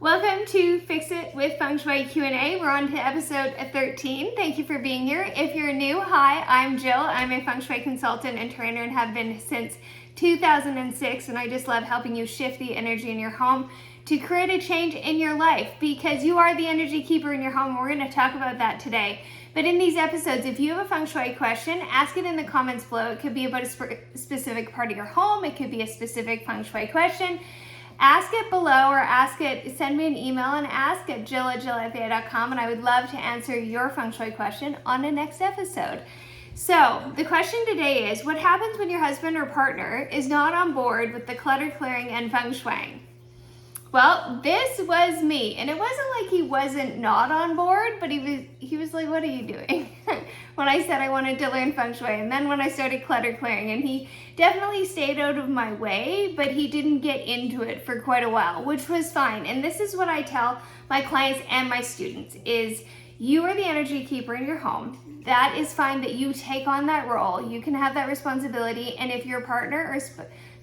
Welcome to Fix It with Feng Shui Q&A. We're on to episode 13. Thank you for being here. If you're new, hi, I'm Jill. I'm a Feng Shui consultant and trainer and have been since 2006, and I just love helping you shift the energy in your home to create a change in your life because you are the energy keeper in your home. We're going to talk about that today. But in these episodes, if you have a Feng Shui question, ask it in the comments below. It could be about a specific part of your home. It could be a specific Feng Shui question. Ask it below or send me an email and ask at jill@jillfa.com, and I would love to answer your Feng Shui question on the next episode. So the question today is, what happens when your husband or partner is not on board with the clutter clearing and Feng Shuiing? Well, this was me, and it wasn't like he wasn't not on board, but he was like, what are you doing? When I said I wanted to learn Feng Shui, and then when I started clutter clearing, and he definitely stayed out of my way, but he didn't get into it for quite a while, which was fine. And this is what I tell my clients and my students is, you are the energy keeper in your home. That is fine that you take on that role. You can have that responsibility, and if your partner or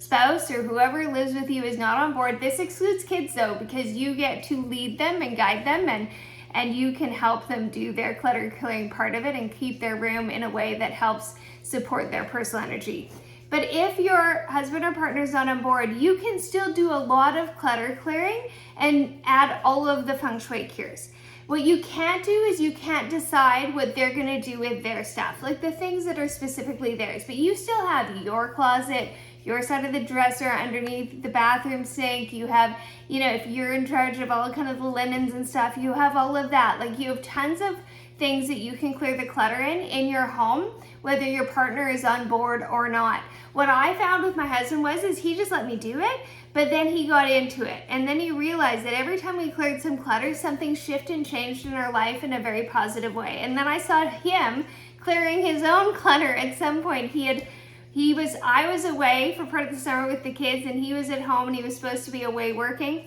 spouse or whoever lives with you is not on board, this excludes kids though, because you get to lead them and guide them, and you can help them do their clutter clearing part of it and keep their room in a way that helps support their personal energy. But if your husband or partner is not on board, you can still do a lot of clutter clearing and add all of the Feng Shui cures. What you can't do is you can't decide what they're gonna do with their stuff, like the things that are specifically theirs, but you still have your closet, your side of the dresser, underneath the bathroom sink. You have, if you're in charge of all kind of the linens and stuff, you have all of that. Like, you have tons of things that you can clear the clutter in your home, whether your partner is on board or not. What I found with my husband is he just let me do it, but then he got into it. And then he realized that every time we cleared some clutter, something shifted and changed in our life in a very positive way. And then I saw him clearing his own clutter. At some point, I was away for part of the summer with the kids, and he was at home, and he was supposed to be away working,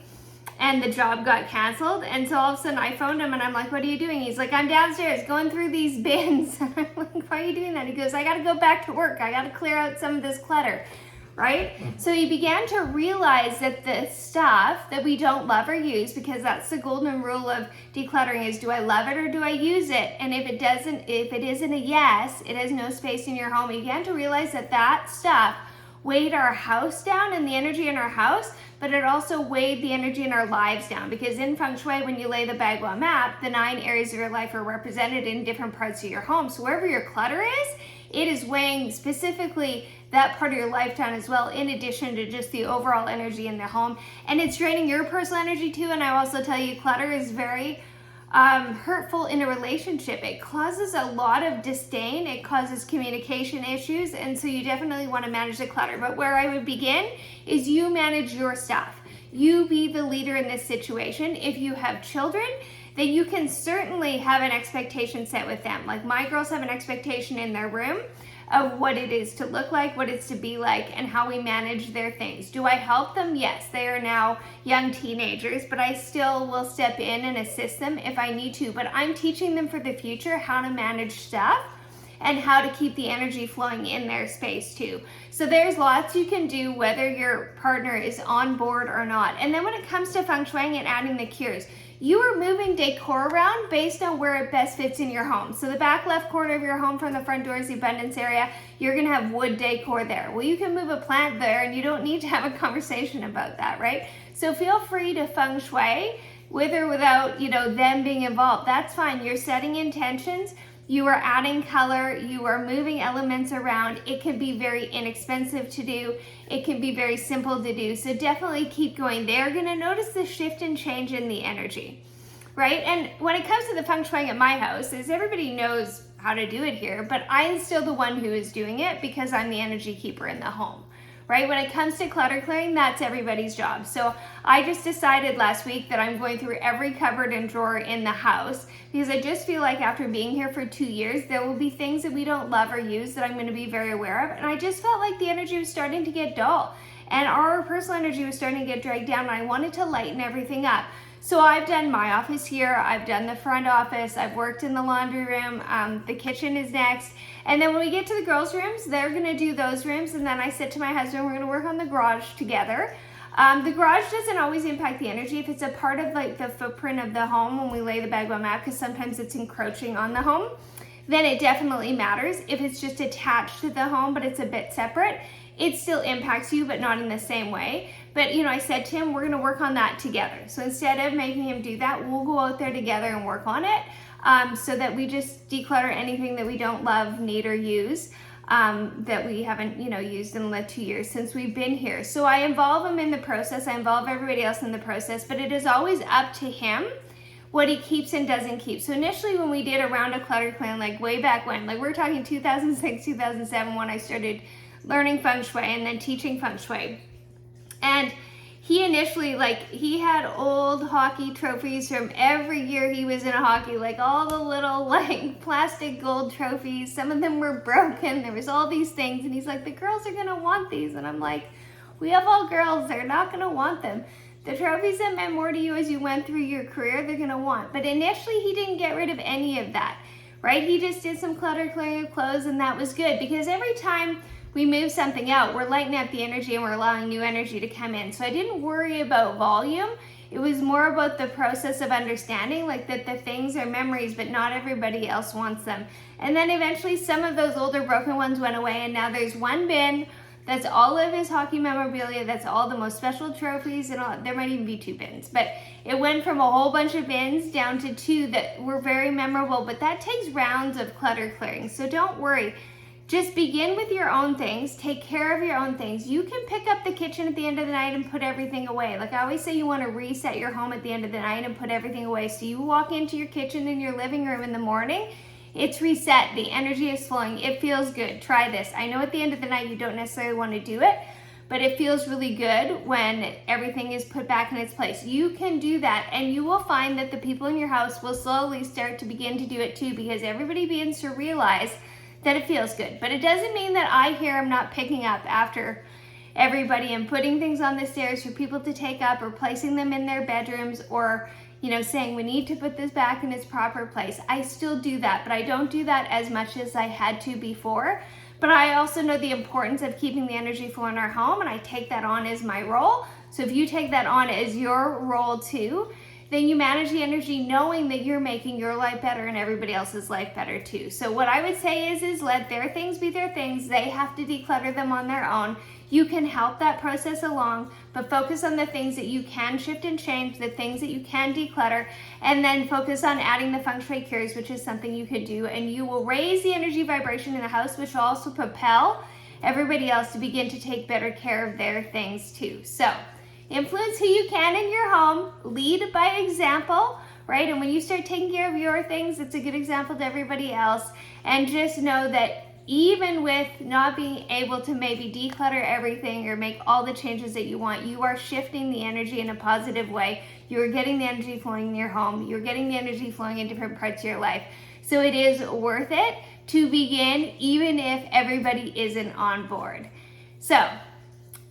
and the job got canceled. And so all of a sudden I phoned him and I'm like, what are you doing? He's like, I'm downstairs going through these bins. I'm like, why are you doing that? He goes, I got to go back to work. I got to clear out some of this clutter, right? So he began to realize that the stuff that we don't love or use, because that's the golden rule of decluttering, is do I love it or do I use it? And if it isn't a yes, it has no space in your home. He began to realize that stuff weighed our house down and the energy in our house, but it also weighed the energy in our lives down, because in Feng Shui, when you lay the Bagua map, the 9 areas of your life are represented in different parts of your home. So wherever your clutter is, it is weighing specifically that part of your life down as well, in addition to just the overall energy in the home. And it's draining your personal energy too. And I also tell you, clutter is very hurtful in a relationship. It causes a lot of disdain. It causes communication issues. And so you definitely want to manage the clutter. But where I would begin is you manage your stuff. You be the leader in this situation. If you have children, then you can certainly have an expectation set with them. Like, my girls have an expectation in their room of what it is to look like, what it's to be like, and how we manage their things. Do I help them? Yes, they are now young teenagers, but I still will step in and assist them if I need to. But I'm teaching them for the future how to manage stuff and how to keep the energy flowing in their space too. So there's lots you can do whether your partner is on board or not. And then when it comes to Feng Shuiing and adding the cures, you are moving decor around based on where it best fits in your home. So the back left corner of your home from the front door is the abundance area. You're gonna have wood decor there. Well, you can move a plant there, and you don't need to have a conversation about that, right? So feel free to Feng Shui with or without, them being involved. That's fine. You're setting intentions. You are adding color, you are moving elements around. It can be very inexpensive to do. It can be very simple to do. So definitely keep going. They're gonna notice the shift and change in the energy, right? And when it comes to the Feng Shuiing at my house, is everybody knows how to do it here, but I'm still the one who is doing it because I'm the energy keeper in the home. Right? When it comes to clutter clearing, that's everybody's job. So I just decided last week that I'm going through every cupboard and drawer in the house, because I just feel like after being here for 2 years, there will be things that we don't love or use that I'm going to be very aware of. And I just felt like the energy was starting to get dull, and our personal energy was starting to get dragged down, and I wanted to lighten everything up. So I've done my office here, I've done the front office, I've worked in the laundry room, the kitchen is next. And then when we get to the girls' rooms, they're gonna do those rooms. And then I said to my husband, we're gonna work on the garage together. The garage doesn't always impact the energy. If it's a part of like the footprint of the home when we lay the bagwell mat, because sometimes it's encroaching on the home, then it definitely matters. If it's just attached to the home but it's a bit separate, it still impacts you, but not in the same way. But I said to him, we're gonna work on that together. So instead of making him do that, we'll go out there together and work on it, so that we just declutter anything that we don't love, need, or use, that we haven't, used in the 2 years since we've been here. So I involve him in the process, I involve everybody else in the process, but it is always up to him what he keeps and doesn't keep. So initially when we did a round of clutter plan, like way back when, like we're talking 2006, 2007, when I started learning Feng Shui and then teaching Feng Shui. And he initially, he had old hockey trophies from every year he was in a hockey, like all the little plastic gold trophies. Some of them were broken. There was all these things. And he's like, the girls are gonna want these. And I'm like, we have all girls, they're not gonna want them. The trophies that meant more to you as you went through your career, they're gonna want. But initially he didn't get rid of any of that, right? He just did some clutter clearing of clothes, and that was good, because every time we move something out, we're lightening up the energy and we're allowing new energy to come in. So I didn't worry about volume. It was more about the process of understanding, like that the things are memories, but not everybody else wants them. And then eventually some of those older broken ones went away, and now there's one bin that's all of his hockey memorabilia, that's all the most special trophies, and all. There might even be 2 bins, but it went from a whole bunch of bins down to 2 that were very memorable, but that takes rounds of clutter clearing. So don't worry. Just begin with your own things, take care of your own things. You can pick up the kitchen at the end of the night and put everything away. Like I always say, you want to reset your home at the end of the night and put everything away. So you walk into your kitchen in your living room in the morning, it's reset, the energy is flowing, it feels good. Try this. I know at the end of the night you don't necessarily want to do it, but it feels really good when everything is put back in its place. You can do that, and you will find that the people in your house will slowly start to begin to do it too, because everybody begins to realize that it feels good. But it doesn't mean that I here am not picking up after everybody and putting things on the stairs for people to take up, or placing them in their bedrooms, or saying we need to put this back in its proper place. I still do that, but I don't do that as much as I had to before. But I also know the importance of keeping the energy flow in our home, and I take that on as my role. So if you take that on as your role too, then you manage the energy knowing that you're making your life better and everybody else's life better too. So what I would say is let their things be their things. They have to declutter them on their own. You can help that process along, but focus on the things that you can shift and change, the things that you can declutter, and then focus on adding the Feng Shui cures, which is something you could do, and you will raise the energy vibration in the house, which will also propel everybody else to begin to take better care of their things too. So influence who you can in your home, lead by example, right? And when you start taking care of your things, it's a good example to everybody else. And just know that even with not being able to maybe declutter everything or make all the changes that you want, you are shifting the energy in a positive way. You're getting the energy flowing in your home. You're getting the energy flowing in different parts of your life. So it is worth it to begin, even if everybody isn't on board. So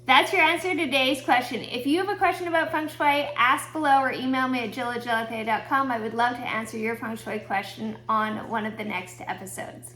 that's your answer to today's question. If you have a question about Feng Shui, ask below or email me at jill@jillfA.com. I would love to answer your Feng Shui question on one of the next episodes.